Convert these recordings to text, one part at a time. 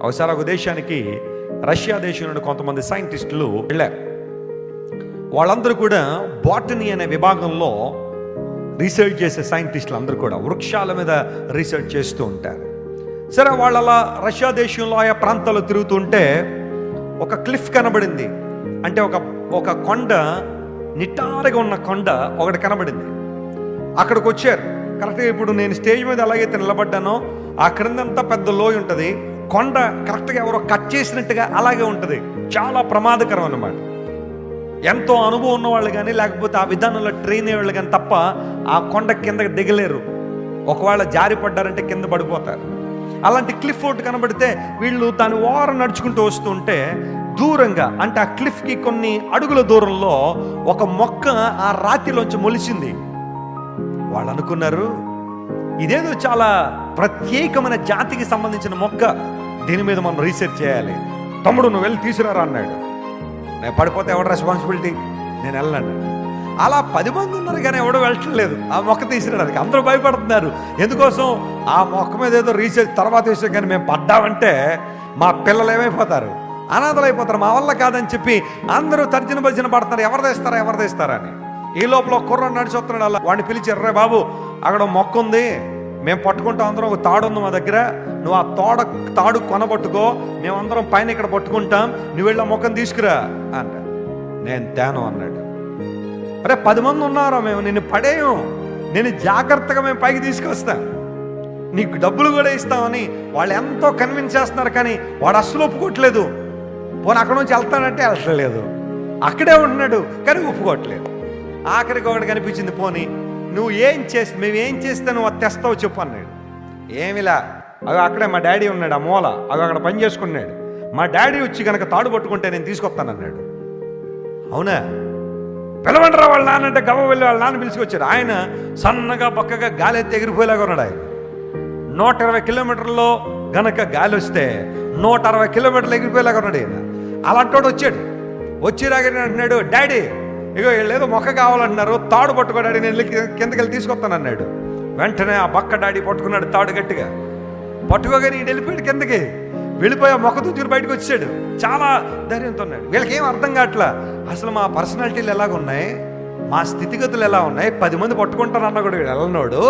ఒకసారి ఒక దేశానికి, రష్యా దేశం నుండి కొంతమంది సైంటిస్టులు వెళ్ళారు. వాళ్ళందరూ కూడా బాటనీ అనే విభాగంలో రీసెర్చ్ చేసే సైంటిస్టులు అందరూ కూడా వృక్షాల మీద రీసెర్చ్ చేస్తూ ఉంటారు. సరే, వాళ్ళు అలా రష్యా దేశంలో ఆయా ప్రాంతాల్లో తిరుగుతుంటే ఒక క్లిఫ్ కనబడింది. అంటే ఒక కొండ, నిటారుగా ఉన్న కొండ ఒకటి కనబడింది. అక్కడికి వచ్చారు. కరెక్ట్గా ఇప్పుడు నేను స్టేజ్ మీద ఎలాగైతే నిలబడ్డానో ఆ క్రిందంతా పెద్ద లోయ ఉంటుంది. కొండ కరెక్ట్గా ఎవరో కట్ చేసినట్టుగా అలాగే ఉంటుంది. చాలా ప్రమాదకరం అన్నమాట. ఎంతో అనుభవం ఉన్న వాళ్ళు కానీ, లేకపోతే ఆ విధానంలో ట్రైన్ అయ్యే వాళ్ళు కానీ తప్ప ఆ కొండ కిందకి దిగలేరు. ఒకవేళ జారి పడ్డారంటే కింద పడిపోతారు. అలాంటి క్లిఫ్ ఒకటి కనబడితే వీళ్ళు దాని ఓరం నడుచుకుంటూ వస్తుంటే దూరంగా, అంటే ఆ క్లిఫ్కి కొన్ని అడుగుల దూరంలో ఒక మొక్క ఆ రాతిలోంచి మొలిచింది. వాళ్ళు అనుకున్నారు, ఇదేదో చాలా ప్రత్యేకమైన జాతికి సంబంధించిన మొక్క, దీని మీద మనం రీసెర్చ్ చేయాలి. తమ్ముడు, నువ్వు వెళ్ళి తీసుకురారా అన్నాడు. నేను పడిపోతే ఎవడ రెస్పాన్సిబిలిటీ, నేను వెళ్ళను. అలా 10 మంది ఉన్నారు కానీ ఎవడో వెళ్ళట్లేదు ఆ మొక్క తీసుకురావడానికి. అందరూ భయపడుతున్నారు. ఎందుకోసం? ఆ మొక్క మీద ఏదో రీసెర్చ్ తర్వాత విషయం, కానీ మేము పడ్డామంటే మా పిల్లలు ఏమైపోతారు, అనాథలు అయిపోతారు, మా వల్ల కాదని చెప్పి అందరూ తర్జన భర్జన పడుతున్నారు. ఎవరు తెస్తారా అని. ఈ లోపల కుర్ర నడిచి వస్తున్నాడు. అలా వాడిని పిలిచారు, రే బాబు, అక్కడ మొక్క ఉంది, మేము పట్టుకుంటాం, అందరం ఒక తాడు ఉంది మా దగ్గర, నువ్వు ఆ తాడు కొనబట్టుకో, మేమందరం పైన ఇక్కడ పట్టుకుంటాం, నువ్వు వెళ్ళి ఆ మొక్కను తీసుకురా అంట. నేను తేను అన్నాడు. అరే 10 మంది ఉన్నారో మేము, నిన్ను పడేయం, నేను జాగ్రత్తగా మేము పైకి తీసుకొస్తాం, నీకు డబ్బులు కూడా ఇస్తామని వాళ్ళు ఎంతో కన్విన్స్ చేస్తున్నారు. కానీ వాడు అస్సలు ఒప్పుకోవట్లేదు. పోనీ అక్కడ నుంచి వెళ్తానంటే వెళ్ళట్లేదు, అక్కడే ఉంటున్నాడు కానీ ఒప్పుకోవట్లేదు. ఆఖరికి ఒకటి కనిపించింది, పోనీ మేమేం చేస్తే నువ్వు అది తెస్తావు చెప్పు అన్నాడు. ఏమిలా, అక్కడే మా డాడీ ఉన్నాడు, ఆ మూల అక్కడ పని చేసుకున్నాడు, మా డాడీ వచ్చి కనుక తాడు పట్టుకుంటే నేను తీసుకొస్తానన్నాడు. అవునా, పిలవండి రా వాళ్ళ నాన్న అంటే గవ్వ వెళ్ళి వాళ్ళ నాన్న పిలుచుకొచ్చారు. ఆయన సన్నగా పక్కగా గాలి ఎత్తి ఎగిరిపోయేలాగా ఉన్నాడు. ఆయన 120 కిలోమీటర్లో గనక గాలి వస్తే 160 కిలోమీటర్లు ఎగిరిపోయేలాగా ఉన్నాడు. ఆయన అలాంటి వాడు వచ్చాడు. వచ్చి రాగానే అంటున్నాడు, డాడీ ఇగో వీళ్ళు మొక్క కావాలంటున్నారు, తాడు పట్టుకో డాడీ, నేను కిందకి వెళ్ళి తీసుకొస్తాను అన్నాడు. వెంటనే ఆ బక్క డాడీ పట్టుకున్నాడు తాడు గట్టిగా. పట్టుకోగానే ఈయన వెళ్ళిపోయాడు కిందకి. వెళ్ళిపోయి ఆ మొక్క తుచ్చురు బయటకు వచ్చాడు. చాలా ధైర్యంతో ఉన్నాడు. వీళ్ళకి ఏం అర్థం కావట్లా, అసలు మా పర్సనాలిటీలు ఎలాగ ఉన్నాయి, మా స్థితిగతులు ఎలా ఉన్నాయి, 10 మంది పట్టుకుంటారన్నా కూడా వీడు వెళ్ళన్నాడు,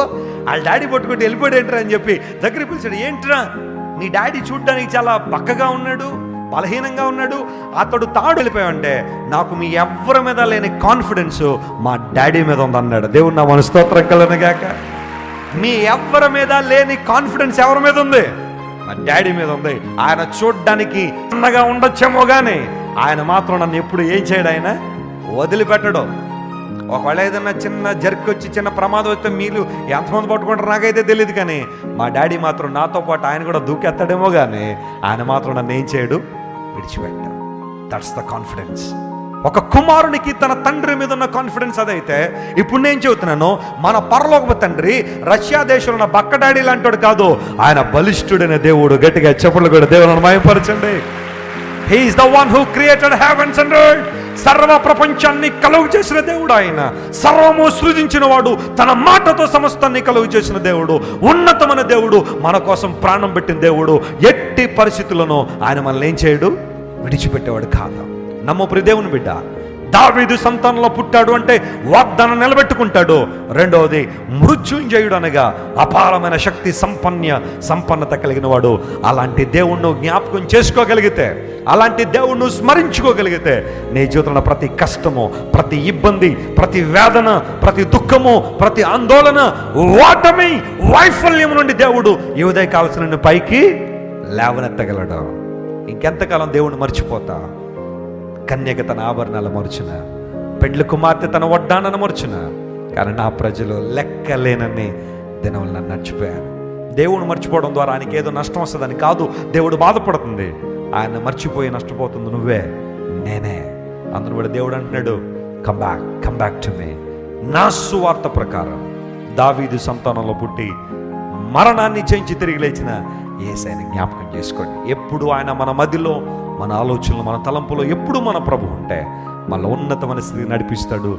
వాళ్ళ డాడీ పట్టుకుంటే వెళ్ళిపోయాడు ఏంట్రా అని చెప్పి దగ్గర పిలిచాడు. ఏంట్రా, నీ డాడీ చూడ్డానికి చాలా బక్కగా ఉన్నాడు, బలహీనంగా ఉన్నాడు, అతడు తాడు వెళ్ళిపోయావంటే నాకు మీ ఎవరి మీద లేని కాన్ఫిడెన్స్ మా డాడీ మీద ఉందన్నాడు. దేవుడు నా మన స్తోత్రం కలనగాక. మీ ఎవరి మీద లేని కాన్ఫిడెన్స్ ఎవరి మీద ఉంది? మా డాడీ మీద ఉంది. ఆయన చూడ్డానికి చిన్నగా ఉండొచ్చేమో కానీ ఆయన మాత్రం నన్ను ఎప్పుడు ఏం చేయడు, ఆయన వదిలిపెట్టడు. ఒకవేళ ఏదన్నా చిన్న జర్క్ వచ్చి చిన్న ప్రమాదం వస్తే మీరు ఎంతమంది పట్టుకుంటారు నాకైతే తెలియదు, కానీ మా డాడీ మాత్రం నాతో పాటు ఆయన కూడా దూకెత్తాడేమో కానీ ఆయన మాత్రం నన్ను ఏం చేయడు, విడిచిపెట్టాడు. That's the confidence. ఒక కుమారునికి తన తండ్రి మీద ఉన్న కాన్ఫిడెన్స్ అదైతే, ఇప్పుడు నేను చెబుతున్నాను, మన పరలోకపు తండ్రి రష్యా దేశంలో ఉన్న బక్క డాడీ లాంటి కాదు, ఆయన బలిష్ఠుడైన దేవుడు. గట్టిగా చెప్పులు కూడా దేవుని మహిమపరచండి. He is the one who created heavens and earth. సర్వ ప్రపంచాన్ని కలుగు చేసిన దేవుడు ఆయన. సర్వము సృజించిన వాడు, తన మాటతో సమస్తాన్ని కలుగు చేసిన దేవుడు, ఉన్నతమైన దేవుడు, మన కోసం ప్రాణం పెట్టిన దేవుడు. ఎట్టి పరిస్థితులను ఆయన మనల్ని ఏం చేయడు, విడిచిపెట్టేవాడు కాదు. నమ్ము ప్రియ దేవుని బిడ్డ, దావీదు సంతానంలో పుట్టాడు అంటే వాగ్దానం నిలబెట్టుకుంటాడు. రెండవది, మృత్యుంజయుడు అనగా అపారమైన శక్తి సంపన్నత కలిగిన వాడు. అలాంటి దేవుణ్ణి జ్ఞాపకం చేసుకోగలిగితే, అలాంటి దేవుణ్ణి స్మరించుకోగలిగితే నీ జీవితంలో ప్రతి కష్టము, ప్రతి ఇబ్బంది, ప్రతి వేదన, ప్రతి దుఃఖము, ప్రతి ఆందోళన, ఓటమి, వైఫల్యం నుండి దేవుడు ఈ ఉదయకాలసిన నిన్ను పైకి లేవనెత్తగలడు. ఇంకెంతకాలం దేవుణ్ణి మర్చిపోతా? కన్యక తన ఆభరణాలు మర్చున, పెండ్లి కుమార్తె తన వడ్డానను మర్చున, కానీ నా ప్రజలు లెక్కలేనని దినములు నన్ను నడిచిపోయారు. దేవుడు మర్చిపోవడం ద్వారా ఆయనకి ఏదో నష్టం వస్తుందని కాదు దేవుడు బాధపడుతుంది. ఆయన మర్చిపోయి నష్టపోతుంది నువ్వే, నేనే. అందులో కూడా దేవుడు అంటున్నాడు, కమ్ బ్యాక్ టు మీ. నా సువార్త ప్రకారం దావీదు సంతానంలో పుట్టి మరణాన్ని జయించి తిరిగి లేచిన యేసయ్యని జ్ఞాపకం చేసుకోండి. ఎప్పుడు ఆయన మన మధ్యలో, మన ఆలోచనలు, మన తలంపులో ఎప్పుడు మన ప్రభు ఉంటే మన ఉన్నతమైన స్థితిని నడిపిస్తాడు.